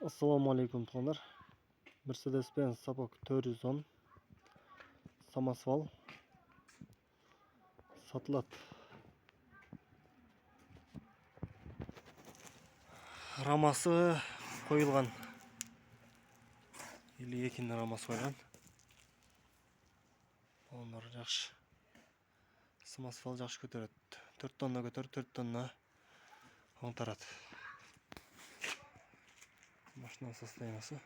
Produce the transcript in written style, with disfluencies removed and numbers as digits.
Assalamu alaikum tuğanlar. Mercedes-Benz Sabok 410 Samasval satılат. Рамасы қойылған. Или екінші рамасы қойылған. Onlar жақсы. Samasval жақсы көтереді. 4 тонна көтер, 4 тонна оңтарады. Машина состояниясы